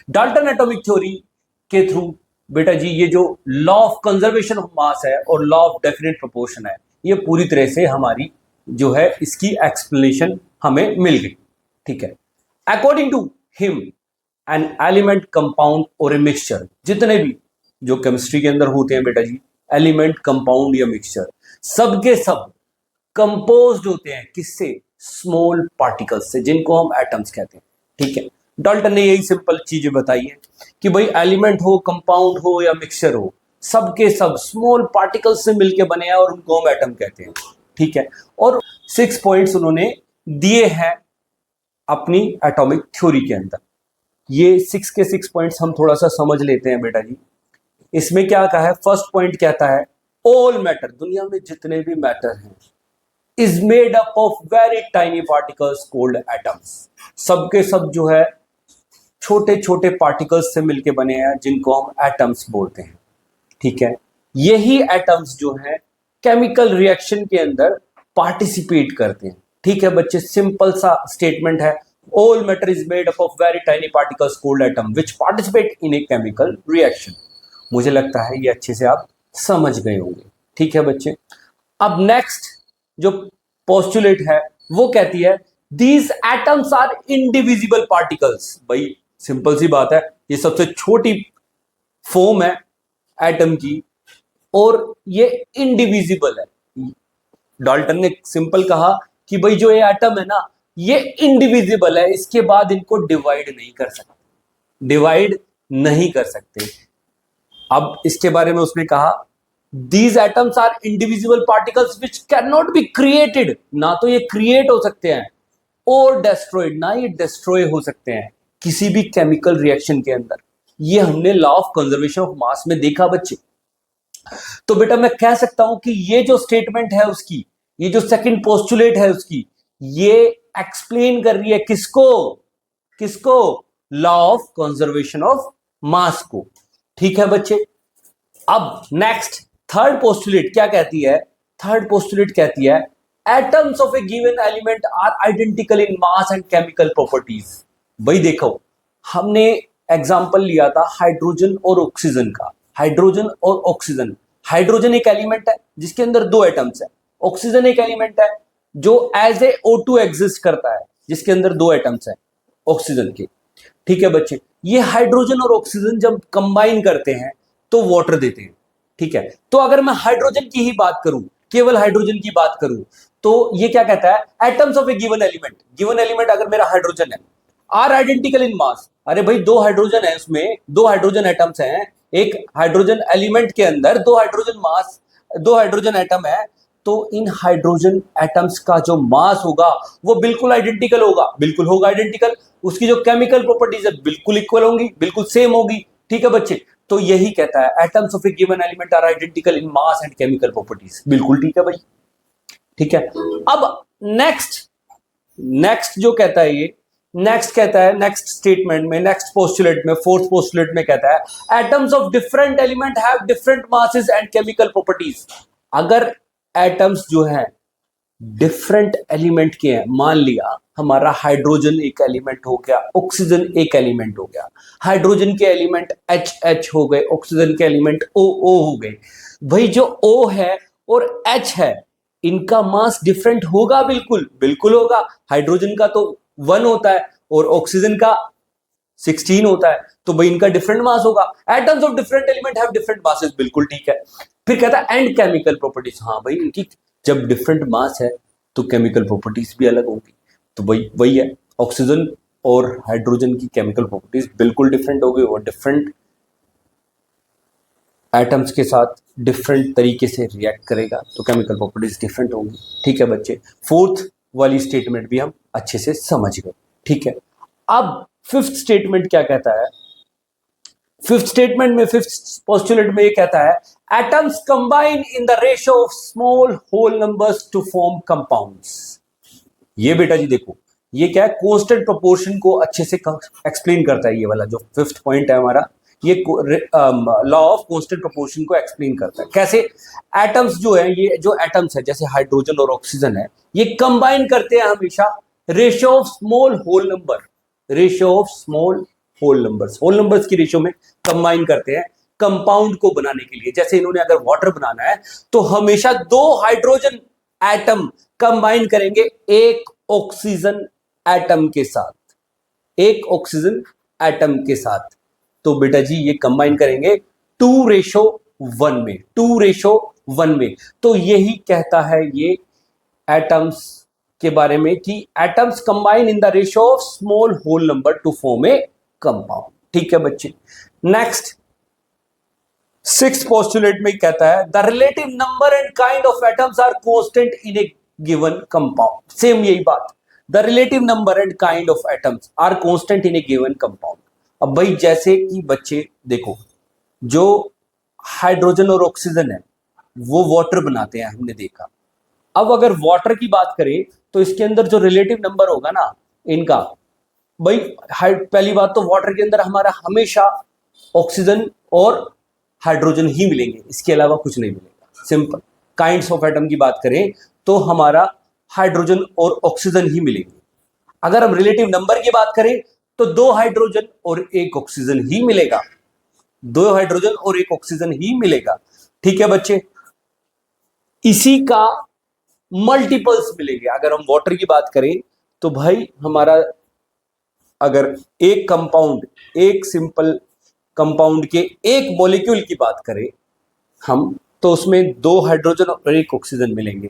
Dalton atomic theory के through बेटा जी ये जो law of conservation of mass है और लॉ ऑफ डेफिनेट प्रोपोर्शन है, ये पूरी तरह से हमारी जो है इसकी एक्सप्लेनेशन हमें मिल गई। ठीक है, according to him an element, compound और ए मिक्सचर, जितने भी जो केमिस्ट्री के अंदर होते हैं बेटा जी, एलिमेंट, कंपाउंड या मिक्सचर, सबके सब कंपोज्ड होते हैं किससे? स्मॉल पार्टिकल्स से, जिनको हम एटम्स कहते हैं। ठीक है, डाल्टन ने यही सिंपल चीजें बताई है कि भाई एलिमेंट हो, कंपाउंड हो या मिक्सचर हो, सबके सब स्मॉल पार्टिकल्स से मिलके बने हैं और उनको हम एटम कहते हैं। ठीक है, और 6 पॉइंट्स उन्होंने दिए हैं अपनी एटॉमिक थ्योरी के अंदर। ये 6 के 6 पॉइंट्स हम थोड़ा सा समझ लेते हैं बेटा जी। इसमें क्या कहा है? फर्स्ट पॉइंट कहता है ऑल मैटर, दुनिया में जितने भी मैटर हैं, is made up of very tiny particles called atoms. सबके सब जो है छोटे छोटे पार्टिकल्स से मिलके बने हैं, जिनको हम एटम्स बोलते हैं। ठीक है, यही एटम्स जो है केमिकल रिएक्शन के अंदर पार्टिसिपेट करते हैं। ठीक है बच्चे, सिंपल सा स्टेटमेंट है, all matter is made up of very tiny particles called atom which participate in a chemical reaction. मुझे लगता है ये अच्छे से आप समझ गए होंगे। ठीक है बच्चे, अब नेक्स्ट जो पोस्टुलेट है वो कहती है these atoms are indivisible particles. भाई सिंपल सी बात है, ये सबसे छोटी फॉर्म है एटम की और ये इंडिविजिबल है। डाल्टन ने सिंपल कहा कि भाई जो ये एटम है ना, ये इंडिविजिबल है, इसके बाद इनको डिवाइड नहीं कर सकते, डिवाइड नहीं कर सकते। अब इसके बारे में उसने कहा these atoms are indivisible particles which can not be created, ना तो ये क्रिएट हो सकते हैं और डेस्ट्रॉयड, ना ये डिस्ट्रॉय हो सकते हैं किसी भी केमिकल रिएक्शन के अंदर। ये हमने law of conservation of mass में देखा बच्चे। तो बेटा मैं कह सकता हूं कि ये जो स्टेटमेंट है उसकी, ये जो सेकंड पोस्टुलेट है उसकी, ये एक्सप्लेन कर रही है किसको? किसको? Law of conservation of mass को। ठीक है बच्चे, अब नेक्स्ट थर्ड पोस्टुलेट क्या कहती है? थर्ड पोस्टुलेट कहती है atoms of a given element are identical in mass and chemical properties. भाई देखो, हमने एग्जांपल लिया था हाइड्रोजन और ऑक्सीजन का। हाइड्रोजन और ऑक्सीजन, हाइड्रोजन एक एलिमेंट है जिसके अंदर 2 एटम्स है, ऑक्सीजन एक एलिमेंट है जो एज ए O2 एग्जिस्ट करता है, जिसके अंदर 2 एटम्स है ऑक्सीजन के। ठीक है बच्चे, ये हाइड्रोजन और ऑक्सीजन जब कंबाइन करते हैं तो वाटर देते हैं। ठीक है, तो अगर मैं हाइड्रोजन की ही बात करूं, केवल हाइड्रोजन की बात करूं, तो ये क्या कहता है atoms of a given element. Given element अगर मेरा हाइड्रोजन है, आर आइडेंटिकल इन मास। अरे भाई 2 हाइड्रोजन है, उसमें 2 हाइड्रोजन एटम्स हैं, एक हाइड्रोजन एलिमेंट के अंदर 2 हाइड्रोजन मास, 2 हाइड्रोजन एटम है, तो इन हाइड्रोजन एटम्स का जो मास होगा वो बिल्कुल आइडेंटिकल होगा, बिल्कुल होगा आइडेंटिकल। उसकी जो केमिकल प्रॉपर्टीज है बिल्कुल इक्वल होंगी, बिल्कुल सेम होगी। ठीक है बच्चे, तो यही कहता है atoms of a given element are identical in mass and chemical properties. बिल्कुल ठीक है भाई। ठीक है, अब नेक्स्ट जो कहता है ये, नेक्स्ट कहता है नेक्स्ट स्टेटमेंट में, नेक्स्ट पोस्टुलेट में, फोर्थ पोस्टुलेट में कहता है atoms of different element have different masses and chemical properties. अगर एटम्स जो है डिफरेंट एलिमेंट के हैं, मान लिया हमारा हाइड्रोजन एक एलिमेंट हो गया, ऑक्सीजन एक एलिमेंट हो गया, हाइड्रोजन के एलिमेंट H हो गए, ऑक्सीजन के एलिमेंट O हो गए। भाई जो O है और H है, इनका मास डिफरेंट होगा, बिल्कुल बिल्कुल होगा। हाइड्रोजन का तो 1 होता है और ऑक्सीजन का 16 होता है, तो भाई इनका डिफरेंट मास होगा। Atoms of different element have different masses, बिल्कुल ठीक है। फिर कहता है एंड केमिकल प्रॉपर्टीज। हाँ भाई, इनकी जब डिफरेंट मास है तो केमिकल प्रॉपर्टीज भी अलग होगी। तो वही है, ऑक्सीजन और हाइड्रोजन की केमिकल प्रॉपर्टीज बिल्कुल डिफरेंट होगी और डिफरेंट एटम्स के साथ डिफरेंट तरीके से रिएक्ट करेगा, तो केमिकल प्रॉपर्टीज डिफरेंट होंगी। ठीक है बच्चे, फोर्थ वाली स्टेटमेंट भी हम अच्छे से समझ गए। ठीक है, अब फिफ्थ स्टेटमेंट क्या कहता है? फिफ्थ स्टेटमेंट में, फिफ्थ पोस्टुलेट में ये कहता है atoms combine in the ratio of small whole numbers to form compounds. ये बेटा जी देखो, ये क्या है, कांस्टेंट प्रोपोर्शन को अच्छे से एक्सप्लेन करता है। ये वाला जो फिफ्थ पॉइंट है हमारा, ये लॉ ऑफ कांस्टेंट प्रोपोर्शन को एक्सप्लेन करता है। कैसे? एटम्स जो है, ये जो एटम्स है जैसे हाइड्रोजन और ऑक्सीजन है, ये कंबाइन करते हैं हमेशा ratio of small whole number, ratio of small whole numbers की रेशियो में कंबाइन करते हैं कंपाउंड को बनाने के लिए। जैसे इन्होंने अगर वाटर बनाना है तो हमेशा 2 हाइड्रोजन एटम कंबाइन करेंगे एक ऑक्सीजन एटम के साथ, एक ऑक्सीजन एटम के साथ। तो बेटा जी ये कंबाइन करेंगे 2:1 में, 2:1 में। तो यही कहता है ये एटम्स के बारे में कि atoms combine in the ratio of small whole number to form a compound. ठीक है बच्चे। नेक्स्ट 6th पोस्टुलेट में कहता है the relative number and kind of atoms are constant in a given compound. Same यही बात, the relative number and kind of atoms are constant in a given compound. अब भाई जैसे कि बच्चे देखो, जो हाइड्रोजन और ऑक्सीजन है वो वाटर बनाते हैं, हमने देखा। अब अगर वाटर की बात करें तो इसके अंदर जो रिलेटिव नंबर होगा ना इनका, भाई पहली बात तो वाटर के अंदर हमारा हमेशा ऑक्सीजन और हाइड्रोजन ही मिलेंगे, इसके अलावा कुछ नहीं मिलेगा। सिंपल। काइंड्स ऑफ एटम की बात करें तो हमारा हाइड्रोजन और ऑक्सीजन ही मिलेंगे। अगर हम रिलेटिव नंबर की बात करें तो 2 हाइड्रोजन और 1 ऑक्सीजन ही मिलेगा, 2 हाइड्रोजन और 1 ऑक्सीजन ही मिलेगा। ठीक है बच्चे। इसी का मल्टीपल्स मिलेंगे। अगर हम वाटर की बात करें तो भाई हमारा अगर एक कंपाउंड, एक सिंपल कंपाउंड के एक मॉलिक्यूल की बात करें हम, तो उसमें 2 हाइड्रोजन और 1 ऑक्सीजन मिलेंगे।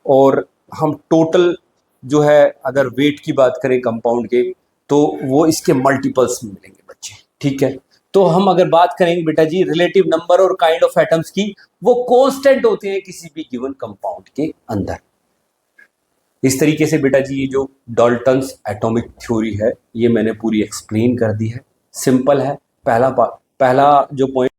और हम टोटल जो है अगर वेट की बात करें कंपाउंड के तो वो इसके मल्टीपल्स में मिलेंगे बच्चे। ठीक है। तो हम अगर बात करेंगे बेटा जी रिलेटिव नंबर और काइंड ऑफ एटम्स की, वो कांस्टेंट होते हैं किसी भी गिवन कंपाउंड के अंदर। इस तरीके से बेटा जी ये जो डाल्टन्स एटॉमिक थ्योरी है ये मैंने पूरी एक्सप्लेन कर दी है। सिंपल है। पहला जो पॉइंट